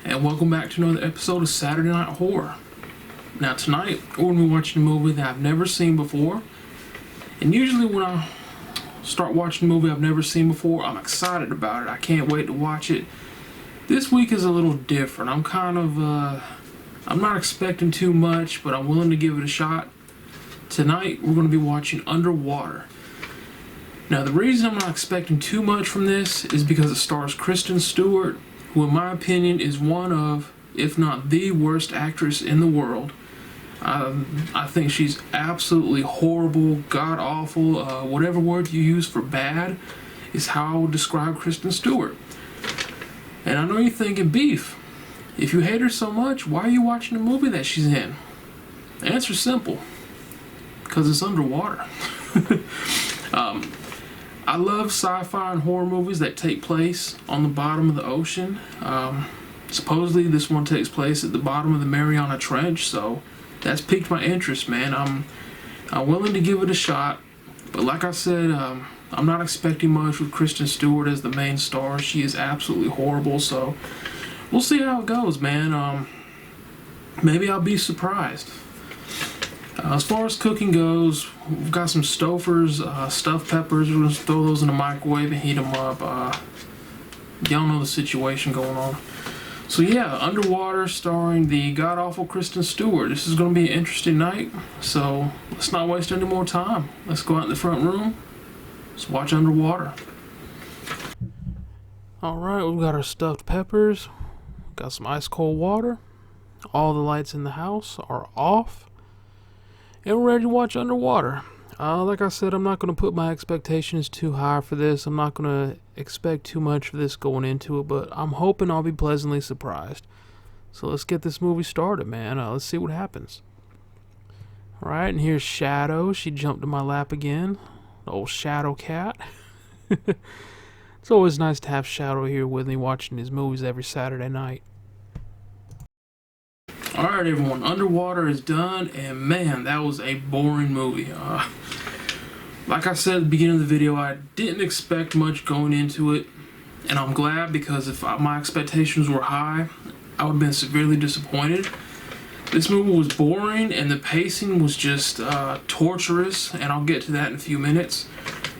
and welcome back to another episode of Saturday Night Horror. Now tonight, we're going to be watching a movie that I've never seen before, and usually when I start watching a movie I've never seen before, I'm excited about it. I can't wait to watch it. This week is a little different. I'm not expecting too much, but I'm willing to give it a shot. Tonight, we're going to be watching Underwater. Now, the reason I'm not expecting too much from this is because it stars Kristen Stewart, who in my opinion is one of, if not the worst actress in the world. I think she's absolutely horrible, god-awful, whatever word you use for bad is how I would describe Kristen Stewart. And I know you're thinking, Beef, if you hate her so much, why are you watching the movie that she's in? The answer's simple. Because it's underwater. I love sci-fi and horror movies that take place on the bottom of the ocean. Supposedly this one takes place at the bottom of the Mariana Trench, so that's piqued my interest, man. I'm willing to give it a shot, but like I said, I'm not expecting much with Kristen Stewart as the main star. She is absolutely horrible, so we'll see how it goes, man. Maybe I'll be surprised. As far as cooking goes, we've got some Stouffer's stuffed peppers. We're going to throw those in the microwave and heat them up. Y'all know the situation going on. So yeah, Underwater starring the god-awful Kristen Stewart. This is going to be an interesting night, so let's not waste any more time. Let's go out in the front room. Let's watch Underwater. Alright, we've got our stuffed peppers. Got some ice cold water. All the lights in the house are off. And we're ready to watch Underwater. Like I said, I'm not going to put my expectations too high for this. I'm not going to expect too much for this going into it, but I'm hoping I'll be pleasantly surprised. So let's get this movie started, man. Let's see what happens. Alright, and here's Shadow. She jumped in my lap again. The old Shadow cat. It's always nice to have Shadow here with me watching his movies every Saturday night. Alright everyone, Underwater is done, and man, that was a boring movie. Like I said at the beginning of the video, I didn't expect much going into it, and I'm glad, because if my expectations were high, I would have been severely disappointed. This movie was boring, and the pacing was just torturous, and I'll get to that in a few minutes.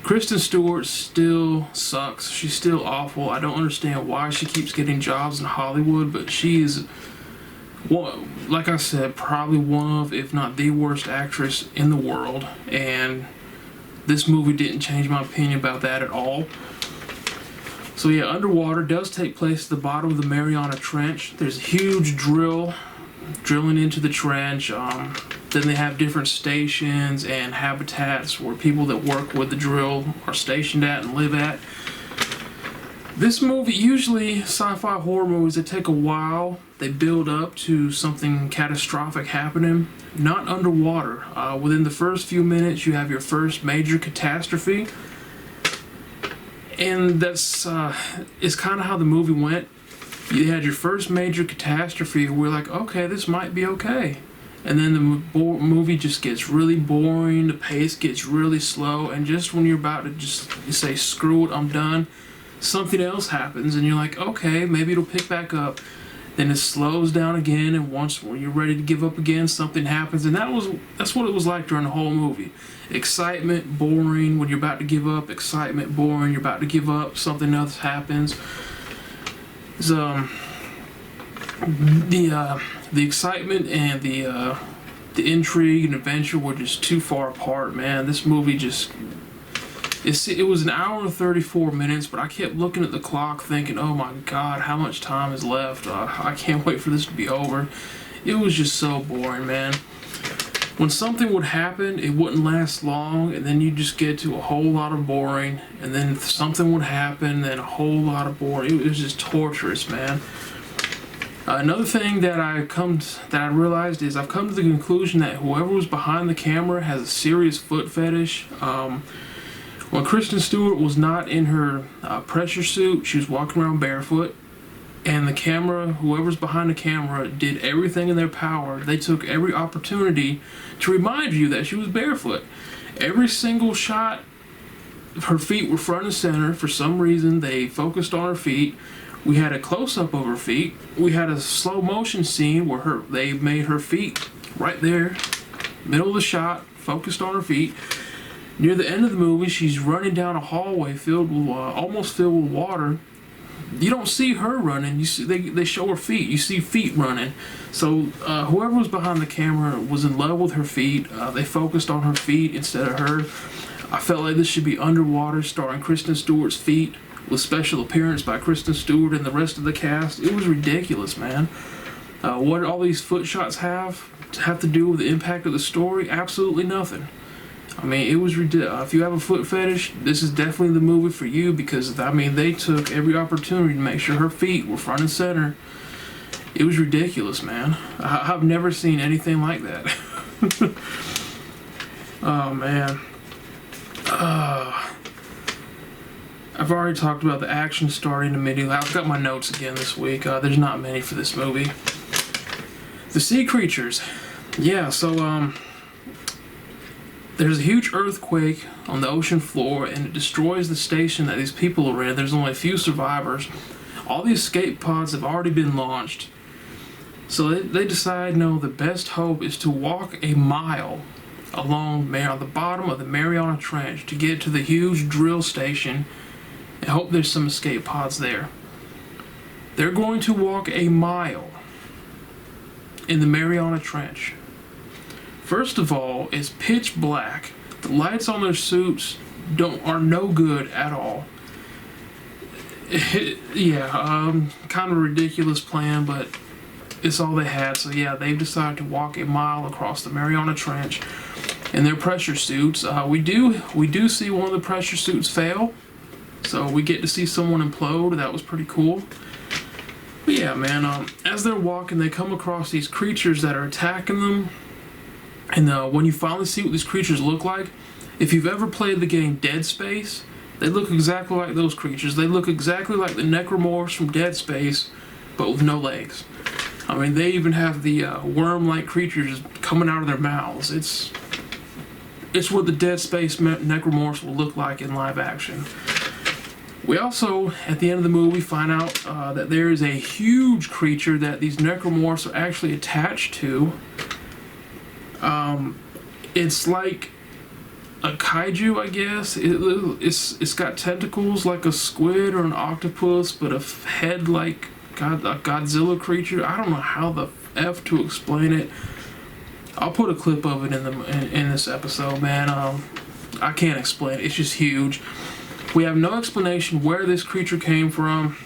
Kristen Stewart still sucks. She's still awful. I don't understand why she keeps getting jobs in Hollywood, but she is, well, like I said, probably one of, if not the worst actress in the world, and this movie didn't change my opinion about that at all. So yeah, Underwater does take place at the bottom of the Mariana Trench. There's a huge drilling into the trench. Then they have different stations and habitats where people that work with the drill are stationed at and live at. This movie, usually sci-fi horror movies, they take a while. They build up to something catastrophic happening. Not Underwater. Within the first few minutes, you have your first major catastrophe. And that's is kind of how the movie went. You had your first major catastrophe. We're like, okay, this might be okay. And then the movie just gets really boring. The pace gets really slow. And just when you're about to just say, screw it, I'm done, something else happens, and you're like, okay, maybe it'll pick back up. Then it slows down again, and once when you're ready to give up again, something happens, and that's what it was like during the whole movie. Excitement, boring. When you're about to give up, excitement, boring. You're about to give up, something else happens. The excitement and the intrigue and adventure were just too far apart, man. This movie just. It was an hour and 34 minutes, but I kept looking at the clock thinking, oh my god, how much time is left? I can't wait for this to be over. It was just so boring, man. When something would happen, it wouldn't last long, and then you just get to a whole lot of boring, and then something would happen, then a whole lot of boring. It was just torturous, man. Another thing that I realized is I've come to the conclusion that whoever was behind the camera has a serious foot fetish. When Kristen Stewart was not in her pressure suit, she was walking around barefoot, and the camera, whoever's behind the camera, did everything in their power. They took every opportunity to remind you that she was barefoot. Every single shot, her feet were front and center. For some reason, they focused on her feet. We had a close-up of her feet. We had a slow motion scene where they made her feet right there, middle of the shot, focused on her feet. Near the end of the movie, she's running down a hallway filled with almost filled with water. You don't see her running. You see they show her feet. You see feet running. So whoever was behind the camera was in love with her feet. They focused on her feet instead of her. I felt like this should be Underwater, starring Kristen Stewart's feet, with special appearance by Kristen Stewart and the rest of the cast. It was ridiculous, man. What all these foot shots have to do with the impact of the story? Absolutely nothing. I mean, it was ridiculous. If you have a foot fetish, this is definitely the movie for you, because, I mean, they took every opportunity to make sure her feet were front and center. It was ridiculous, man. I've never seen anything like that. Oh, man. I've already talked about the action starting immediately. I've got my notes again this week. There's not many for this movie. The sea creatures. Yeah, so, there's a huge earthquake on the ocean floor, and it destroys the station that these people are in. There's only a few survivors. All the escape pods have already been launched. So they decide, no, the best hope is to walk a mile along the bottom of the Mariana Trench to get to the huge drill station and hope there's some escape pods there. They're going to walk a mile in the Mariana Trench. First of all, it's pitch black. The lights on their suits are no good at all. Kind of a ridiculous plan, but it's all they had. So yeah, they've decided to walk a mile across the Mariana Trench in their pressure suits. We do see one of the pressure suits fail, so we get to see someone implode. That was pretty cool. But yeah, man, as they're walking, they come across these creatures that are attacking them. And when you finally see what these creatures look like, if you've ever played the game Dead Space, they look exactly like those creatures. They look exactly like the necromorphs from Dead Space, but with no legs. I mean, they even have the worm-like creatures coming out of their mouths. It's what the Dead Space necromorphs will look like in live action. We also, at the end of the movie, find out that there is a huge creature that these necromorphs are actually attached to. It's like a kaiju, I guess. It's got tentacles like a squid or an octopus, but a head like a Godzilla creature. I don't know how the F to explain it. I'll put a clip of it in this episode, man. I can't explain it. It's just huge. We have no explanation where this creature came from.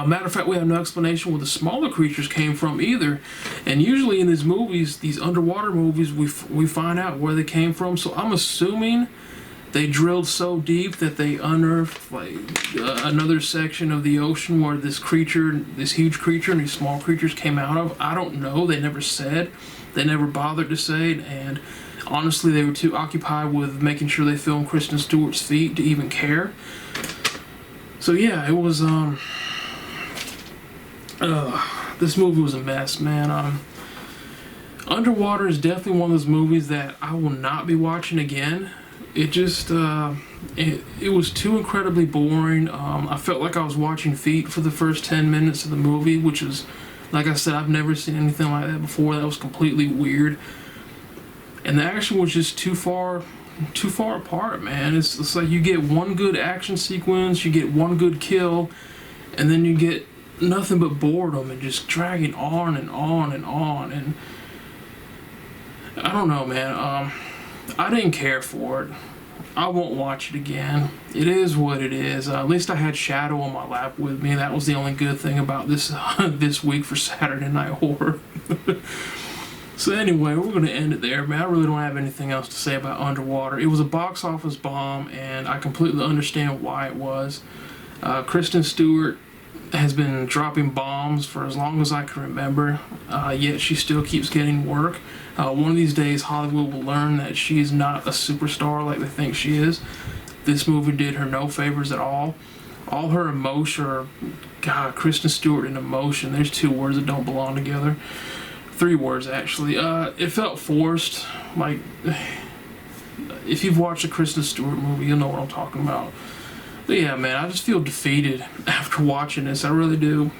Matter of fact, we have no explanation where the smaller creatures came from either. And usually in these movies, these underwater movies, we find out where they came from. So I'm assuming they drilled so deep that they unearthed another section of the ocean where this huge creature and these small creatures came out of. I don't know. They never said. They never bothered to say it. And honestly, they were too occupied with making sure they filmed Kristen Stewart's feet to even care. So yeah, it was this movie was a mess, man. Underwater is definitely one of those movies that I will not be watching again. It just it was too incredibly boring. I felt like I was watching feet for the first 10 minutes of the movie, which was, like I said, I've never seen anything like that before. That was completely weird. And the action was just too far apart, man. It's like you get one good action sequence, you get one good kill, and then you get nothing but boredom and just dragging on and on and on. And I don't know, man. I didn't care for it. I won't watch it again. It is what it is. At least I had Shadow on my lap with me. That was the only good thing about this this week for Saturday Night Horror. So anyway, we're going to end it there, man. I really don't have anything else to say about Underwater. It was a box office bomb, and I completely understand why it was. Kristen Stewart has been dropping bombs for as long as I can remember, yet she still keeps getting work. One of these days, Hollywood will learn that she is not a superstar like they think she is. This movie did her no favors at all. All her emotion, God, Kristen Stewart and emotion, there's two words that don't belong together. 3 words, actually. It felt forced. Like, if you've watched a Kristen Stewart movie, you'll know what I'm talking about. But yeah, man, I just feel defeated after watching this. I really do.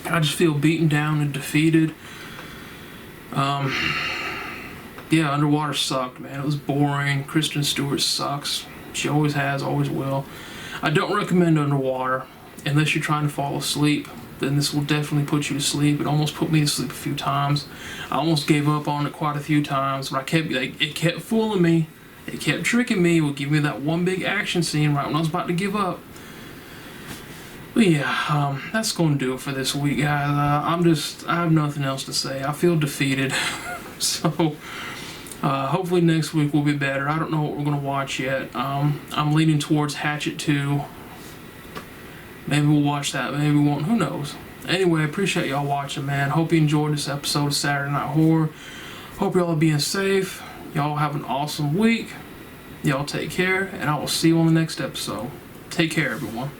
I just feel beaten down and defeated. Yeah, Underwater sucked, man. It was boring. Kristen Stewart sucks. She always has, always will. I don't recommend Underwater unless you're trying to fall asleep. Then this will definitely put you to sleep. It almost put me to sleep a few times. I almost gave up on it quite a few times, but it kept fooling me. It kept tricking me. It would give me that one big action scene right when I was about to give up. But yeah, that's going to do it for this week, guys. I have nothing else to say. I feel defeated. So, hopefully next week will be better. I don't know what we're going to watch yet. I'm leaning towards Hatchet 2. Maybe we'll watch that. Maybe we won't. Who knows? Anyway, I appreciate y'all watching, man. Hope you enjoyed this episode of Saturday Night Horror. Hope y'all are being safe. Y'all have an awesome week. Y'all take care, and I will see you on the next episode. Take care, everyone.